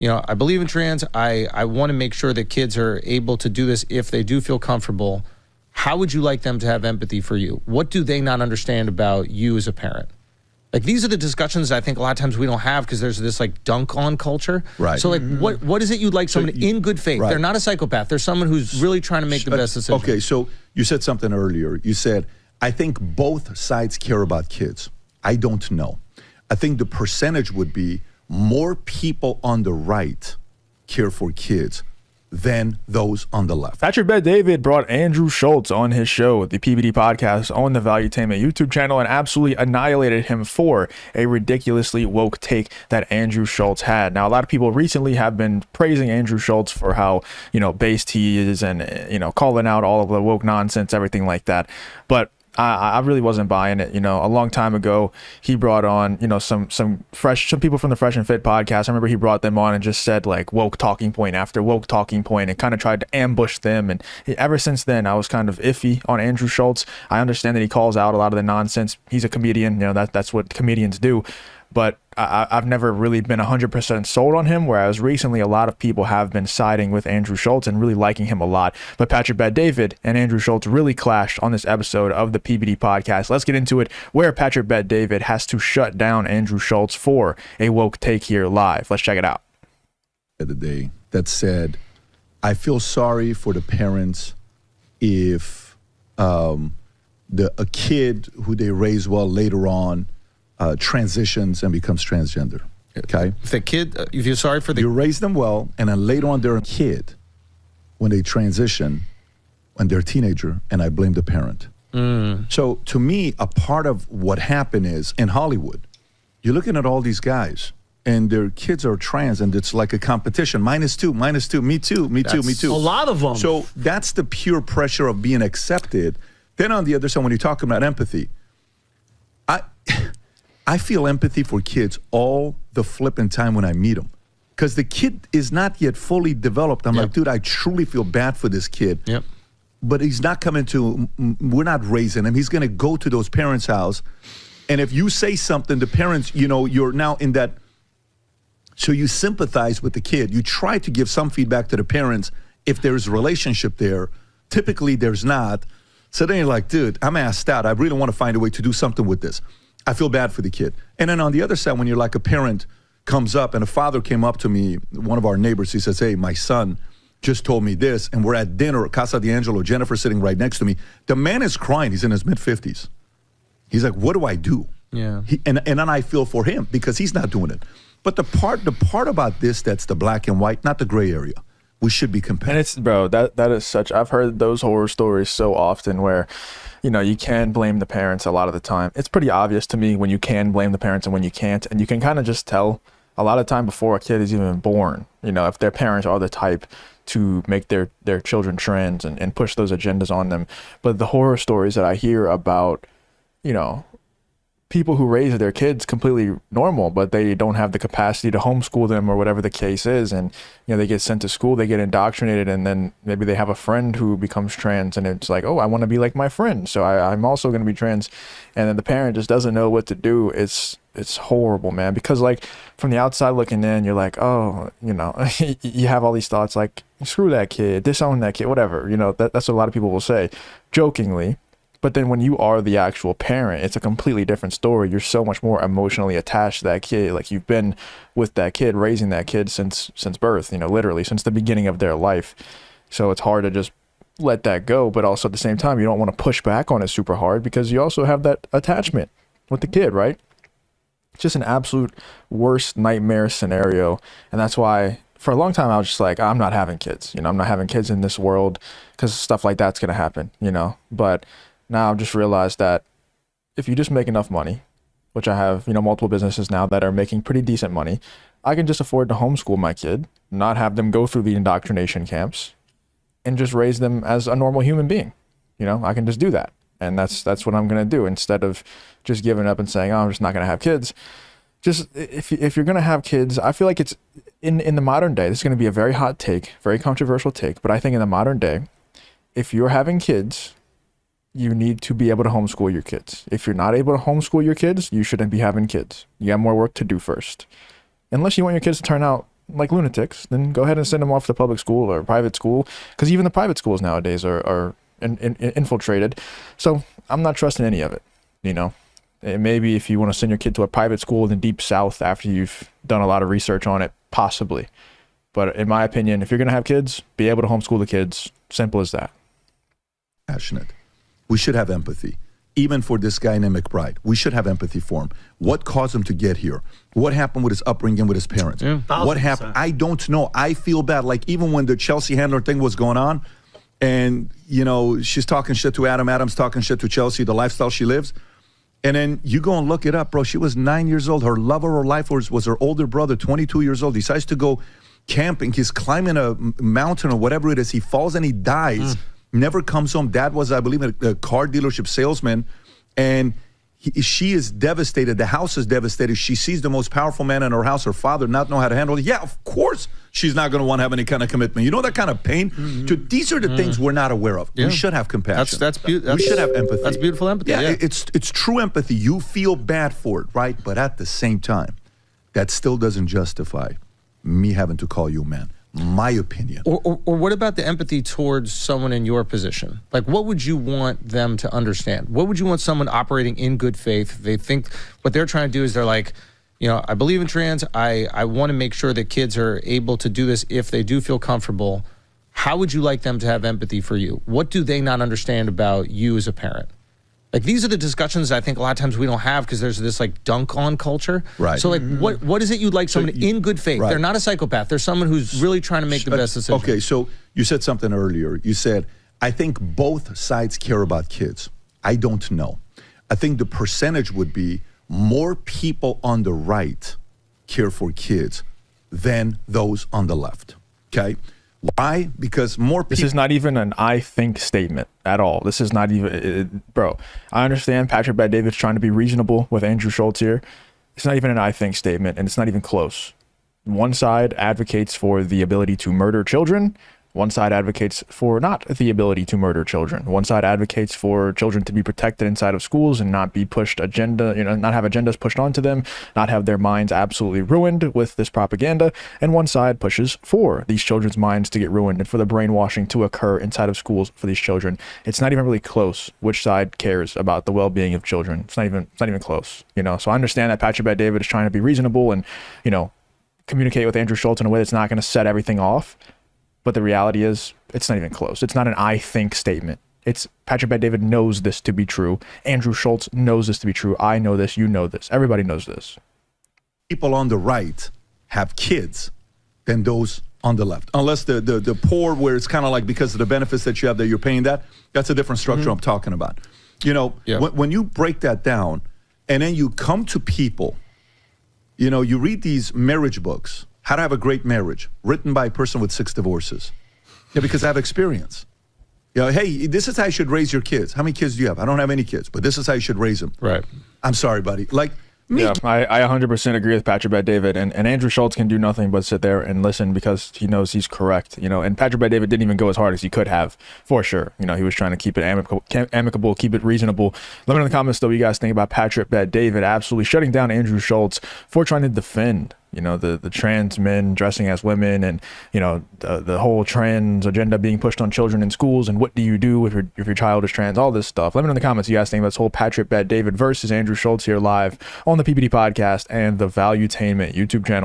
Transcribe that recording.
I believe in trans. I want to make sure that kids are able to do this if they do feel comfortable. How would you like them to have empathy for you? What do they not understand about you as a parent? Like, these are the discussions I think a lot of times we don't have because there's this like dunk on culture. Right. So like, what is it you'd like someone in good faith? Right. They're not a psychopath. They're someone who's really trying to make the best decision. Okay, so you said something earlier. You said, I think both sides care about kids. I don't know. I think the percentage would be more people on the right care for kids than those on the left. Patrick Bet-David brought Andrew Schulz on his show, the PBD Podcast, on the Valuetainment YouTube channel, and absolutely annihilated him for a ridiculously woke take that Andrew Schulz had. Now, a lot of people recently have been praising Andrew Schulz for how, based he is and, calling out all of the woke nonsense, everything like that. But I really wasn't buying it. A long time ago, he brought on, some people from the Fresh and Fit podcast. I remember he brought them on and just said like woke talking point after woke talking point and kind of tried to ambush them. And ever since then, I was kind of iffy on Andrew Schulz. I understand that he calls out a lot of the nonsense. He's a comedian. That's what comedians do. But I've never really been 100% sold on him, whereas recently a lot of people have been siding with Andrew Schulz and really liking him a lot. But Patrick Bet-David and Andrew Schulz really clashed on this episode of the PBD Podcast. Let's get into it, where Patrick Bet-David has to shut down Andrew Schulz for a woke take here live. Let's check it out. The day that said, I feel sorry for the parents if a kid who they raise well later on transitions and becomes transgender. Okay, if the kid, if you're sorry for the, you raise them well, and then later on they're a kid when they transition, when they're a teenager, and I blame the parent. So to me, a part of what happened is in Hollywood, you're looking at all these guys, and their kids are trans, and it's like a competition. -2, -2, me too, me too, me too. A lot of them. So that's the pure pressure of being accepted. Then on the other side, when you're talking about empathy, I feel empathy for kids all the flipping time when I meet them. Because the kid is not yet fully developed. I'm like, dude, I truly feel bad for this kid. Yep. But he's not coming to, we're not raising him. He's going to go to those parents' house. And if you say something, the parents, you're now in that, so you sympathize with the kid. You try to give some feedback to the parents if there's a relationship there. Typically, there's not. So then you're like, dude, I'm asked out. I really want to find a way to do something with this. I feel bad for the kid. And then on the other side, when you're like a parent comes up, and a father came up to me, one of our neighbors, he says, hey, my son just told me this, and we're at dinner at Casa D'Angelo, Jennifer sitting right next to me. The man is crying. He's in his mid-50s. He's like, what do I do? Yeah. And then I feel for him because he's not doing it. But the part about this that's the black and white, not the gray area. We should be competitive. And it's, bro, that is such, I've heard those horror stories so often where, you can blame the parents a lot of the time. It's pretty obvious to me when you can blame the parents and when you can't. And you can kind of just tell a lot of time before a kid is even born, if their parents are the type to make their children trans and push those agendas on them. But the horror stories that I hear about, people who raise their kids completely normal, but they don't have the capacity to homeschool them or whatever the case is. And, they get sent to school, they get indoctrinated, and then maybe they have a friend who becomes trans and it's like, oh, I want to be like my friend. So I'm also going to be trans. And then the parent just doesn't know what to do. It's horrible, man. Because like from the outside looking in, you're like, oh, you have all these thoughts like, screw that kid, disown that kid, whatever. That's what a lot of people will say jokingly. But then when you are the actual parent, it's a completely different story. You're so much more emotionally attached to that kid. Like you've been with that kid, raising that kid since birth, literally since the beginning of their life. So it's hard to just let that go. But also at the same time, you don't want to push back on it super hard because you also have that attachment with the kid, right? It's just an absolute worst nightmare scenario. And that's why for a long time, I was just like, I'm not having kids. I'm not having kids in this world because stuff like that's going to happen, But now I've just realized that if you just make enough money, which I have, multiple businesses now that are making pretty decent money, I can just afford to homeschool my kid, not have them go through the indoctrination camps, and just raise them as a normal human being. I can just do that. And that's what I'm going to do instead of just giving up and saying, oh, I'm just not going to have kids. Just if you're going to have kids, I feel like it's in the modern day, this is going to be a very hot take, very controversial take. But I think in the modern day, if you're having kids, you need to be able to homeschool your kids. If you're not able to homeschool your kids, you shouldn't be having kids. You got more work to do first. Unless you want your kids to turn out like lunatics, then go ahead and send them off to public school or private school, because even the private schools nowadays are infiltrated. So I'm not trusting any of it, And maybe if you want to send your kid to a private school in the deep south after you've done a lot of research on it, possibly. But in my opinion, if you're going to have kids, be able to homeschool the kids. Simple as that. Passionate. We should have empathy. Even for this guy named McBride, we should have empathy for him. What caused him to get here? What happened with his upbringing with his parents? Yeah. What happened? I don't know. I feel bad. Like even when the Chelsea handler thing was going on, and she's talking shit to Adam's talking shit to Chelsea, the lifestyle she lives. And then you go and look it up, bro. She was 9 years old. Her love of her life was her older brother, 22 years old. He decides to go camping. He's climbing a mountain or whatever it is. He falls and he dies. Never comes home. Dad was, I believe, a car dealership salesman. And she is devastated. The house is devastated. She sees the most powerful man in her house, her father, not know how to handle it. Yeah, of course she's not going to want to have any kind of commitment. You know that kind of pain? These are the things we're not aware of. Yeah. We should have compassion. We should have empathy. That's beautiful empathy. Yeah, it's true empathy. You feel bad for it, right? But at the same time, that still doesn't justify me having to call you a man. My opinion. Or what about the empathy towards someone in your position? Like, what would you want them to understand? What would you want someone operating in good faith? They think what they're trying to do is they're like, I believe in trans. I want to make sure that kids are able to do this if they do feel comfortable. How would you like them to have empathy for you? What do they not understand about you as a parent? Like, these are the discussions I think a lot of times we don't have because there's this like dunk on culture. Right. So like, what is it you'd like someone in good faith? Right. They're not a psychopath. They're someone who's really trying to make the best decision. Okay, so you said something earlier. You said, I think both sides care about kids. I don't know. I think the percentage would be more people on the right care for kids than those on the left. Okay? Why? Because more people... This is not even an I think statement at all. This is not even... bro, I understand Patrick Bet-David's trying to be reasonable with Andrew Schulz here. It's not even an I think statement, and it's not even close. One side advocates for the ability to murder children. One side advocates for not the ability to murder children. One side advocates for children to be protected inside of schools and not be pushed not have agendas pushed onto them, not have their minds absolutely ruined with this propaganda. And one side pushes for these children's minds to get ruined and for the brainwashing to occur inside of schools for these children. It's not even really close which side cares about the well-being of children. It's not even close, So I understand that Patrick Bet-David is trying to be reasonable and, communicate with Andrew Schulz in a way that's not going to set everything off. But the reality is, it's not even close. It's not an I think statement. It's Patrick Bet-David knows this to be true. Andrew Schulz knows this to be true. I know this. You know this. Everybody knows this. People on the right have kids than those on the left. Unless the poor, where it's kind of like because of the benefits that you have that you're paying that's a different structure I'm talking about. When you break that down and then you come to people, you read these marriage books, How to Have a Great Marriage, written by a person with 6 divorces. Yeah, because I have experience. Hey, this is how you should raise your kids. How many kids do you have? I don't have any kids, but this is how you should raise them. Right. I'm sorry, buddy. Yeah, I 100% agree with Patrick Bet-David, and Andrew Schulz can do nothing but sit there and listen because he knows he's correct, and Patrick Bet-David didn't even go as hard as he could have, for sure. He was trying to keep it amicable, keep it reasonable. Let me know in the comments, though, what you guys think about Patrick Bet-David absolutely shutting down Andrew Schulz for trying to defend the trans men dressing as women and, the whole trans agenda being pushed on children in schools and what do you do if your child is trans, all this stuff. Let me know in the comments what you guys think about this whole Patrick Bet-David versus Andrew Schulz here live on the PBD Podcast and the Valuetainment YouTube channel.